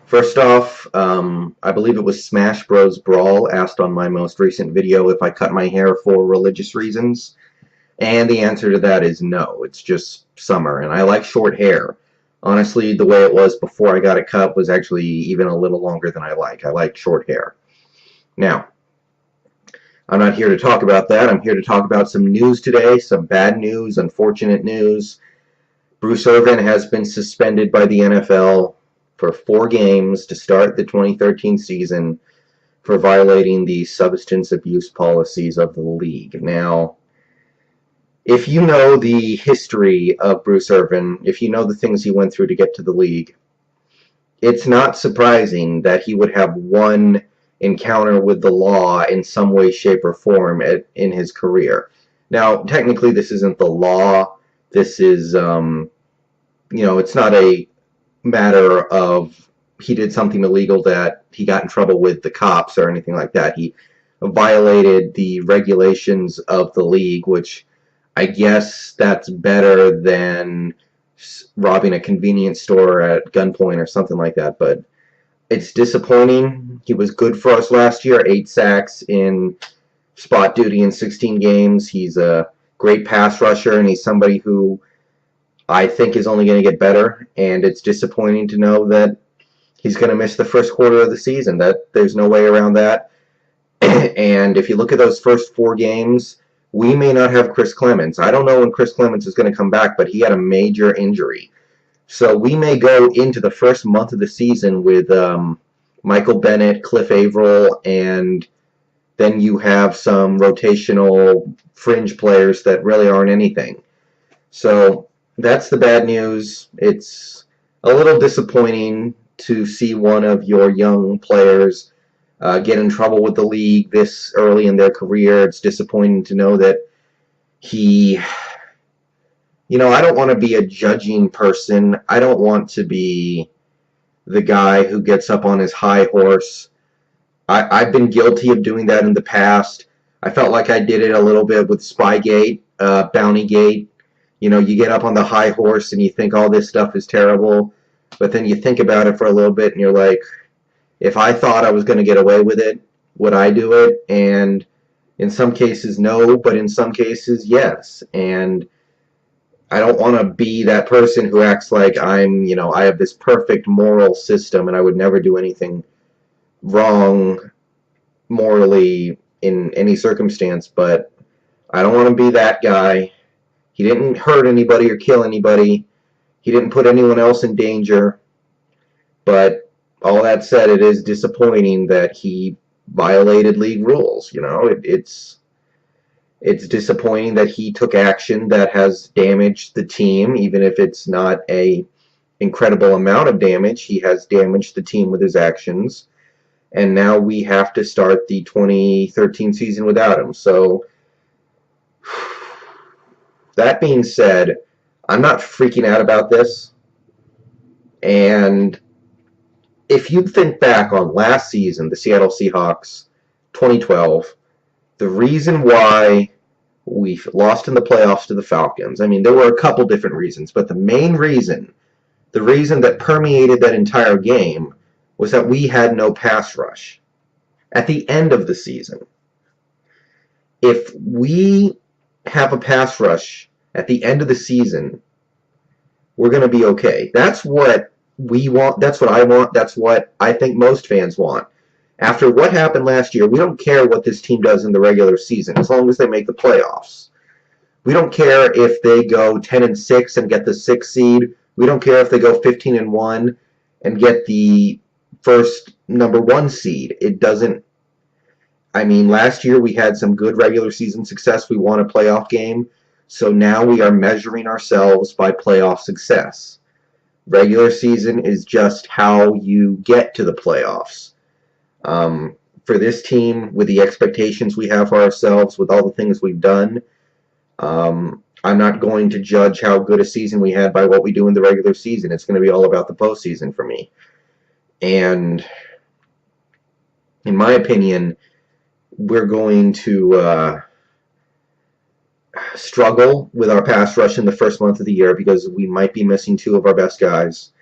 First off, I believe it was Smash Bros. Brawl asked on my most recent video if I cut my hair for religious reasons, and the answer to that is no. It's just summer, and I like short hair. Honestly, the way it was before I got it cut was actually even a little longer than I like. I like short hair. Now, I'm not here to talk about that. I'm here to talk about some news today, some bad news, unfortunate news. Bruce Irvin has been suspended by the NFL for 4 games to start the 2013 season for violating the substance abuse policies of the league. Now, if you know the history of Bruce Irvin, if you know the things he went through to get to the league, it's not surprising that he would have one encounter with the law in some way, shape, or form in his career. Now, technically, this isn't the law. This is, it's not a matter of he did something illegal that he got in trouble with the cops or anything like that. He violated the regulations of the league, which I guess that's better than robbing a convenience store at gunpoint or something like that. But it's disappointing. He was good for us last year, 8 sacks in spot duty in 16 games. He's a great pass rusher, and he's somebody who I think is only going to get better, and it's disappointing to know that he's going to miss the first quarter of the season. That there's no way around that. And if you look at those first 4 games, we may not have Chris Clemens. I don't know when Chris Clemens is going to come back, but he had a major injury. So we may go into the first month of the season with Michael Bennett, Cliff Avril, and then you have some rotational fringe players that really aren't anything. So that's the bad news. It's a little disappointing to see one of your young players get in trouble with the league this early in their career. It's disappointing to know that he... I don't want to be a judging person. I don't want to be the guy who gets up on his high horse. I've been guilty of doing that in the past. I felt like I did it a little bit with Spygate, Bountygate. You get up on the high horse and you think all this stuff is terrible, but then you think about it for a little bit and you're like, if I thought I was going to get away with it, would I do it? And in some cases, no, but in some cases, yes. And I don't want to be that person who acts like I have this perfect moral system and I would never do anything wrong morally in any circumstance, but I don't want to be that guy. He didn't hurt anybody or kill anybody. He didn't put anyone else in danger. But all that said, it is disappointing that he violated league rules. It's disappointing that he took action that has damaged the team, even if it's not a incredible amount of damage. He has damaged the team with his actions, and now we have to start the 2013 season without him. So, that being said, I'm not freaking out about this. And if you think back on last season, the Seattle Seahawks, 2012, the reason why we lost in the playoffs to the Falcons, there were a couple different reasons, but the main reason, the reason that permeated that entire game, was that we had no pass rush at the end of the season. If we have a pass rush at the end of the season, we're going to be okay. That's what we want. That's what I want. That's what I think most fans want. After what happened last year, we don't care what this team does in the regular season, as long as they make the playoffs. We don't care if they go 10-6 and get the 6th seed. We don't care if they go 15-1 and get the first number 1 seed. It doesn't. Last year we had some good regular season success. We won a playoff game. So now we are measuring ourselves by playoff success. Regular season is just how you get to the playoffs. For this team, with the expectations we have for ourselves, with all the things we've done, I'm not going to judge how good a season we had by what we do in the regular season. It's going to be all about the postseason for me. And in my opinion, we're going to struggle with our pass rush in the first month of the year because we might be missing 2 of our best guys.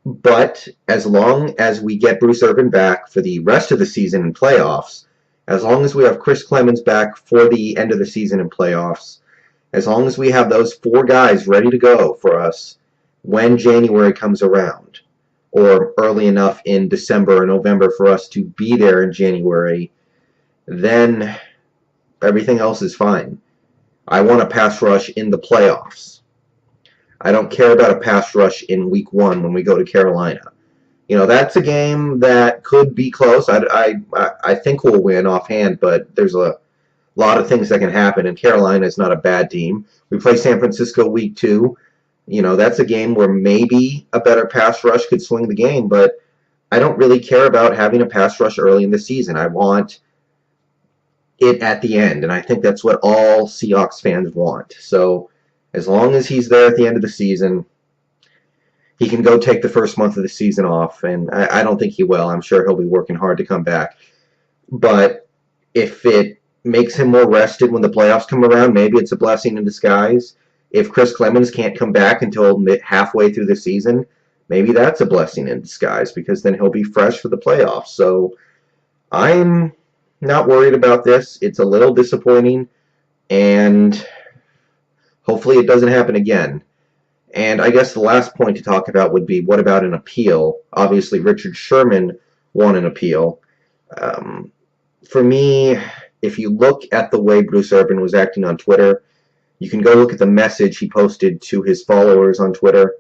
But as long as we get Bruce Irvin back for the rest of the season and playoffs, as long as we have Chris Clemens back for the end of the season and playoffs, as long as we have those 4 guys ready to go for us when January comes around, or early enough in December or November for us to be there in January, then everything else is fine. I want a pass rush in the playoffs. I don't care about a pass rush in week 1 when we go to Carolina. You know, that's a game that could be close. I think we'll win offhand, but there's a lot of things that can happen, and Carolina is not a bad team. We play San Francisco week 2. You know, that's a game where maybe a better pass rush could swing the game, but I don't really care about having a pass rush early in the season. I want it at the end, and I think that's what all Seahawks fans want. So as long as he's there at the end of the season, he can go take the first month of the season off, and I don't think he will. I'm sure he'll be working hard to come back. But if it makes him more rested when the playoffs come around, maybe it's a blessing in disguise. If Chris Clemens can't come back until halfway through the season, maybe that's a blessing in disguise, because then he'll be fresh for the playoffs. So I'm not worried about this. It's a little disappointing, and hopefully it doesn't happen again. And I guess the last point to talk about would be, what about an appeal? Obviously, Richard Sherman won an appeal. For me, if you look at the way Bruce Irvin was acting on Twitter, you can go look at the message he posted to his followers on Twitter,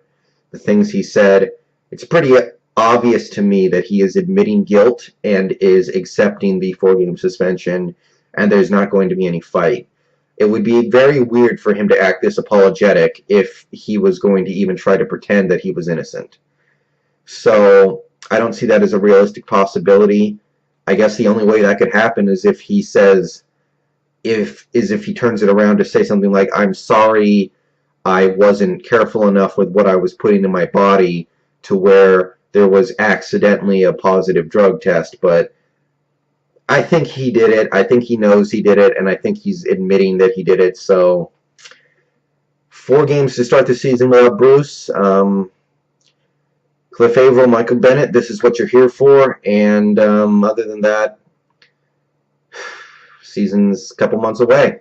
the things he said. It's pretty obvious to me that he is admitting guilt and is accepting the 4-game suspension, and there's not going to be any fight. It would be very weird for him to act this apologetic if he was going to even try to pretend that he was innocent. So I don't see that as a realistic possibility. I guess the only way that could happen is if he says, if he turns it around to say something like, "I'm sorry, I wasn't careful enough with what I was putting in my body to where there was accidentally a positive drug test," but I think he did it. I think he knows he did it, and I think he's admitting that he did it. So 4 games to start the season without Bruce. Cliff Avril, Michael Bennett, this is what you're here for. And other than that, season's a couple months away.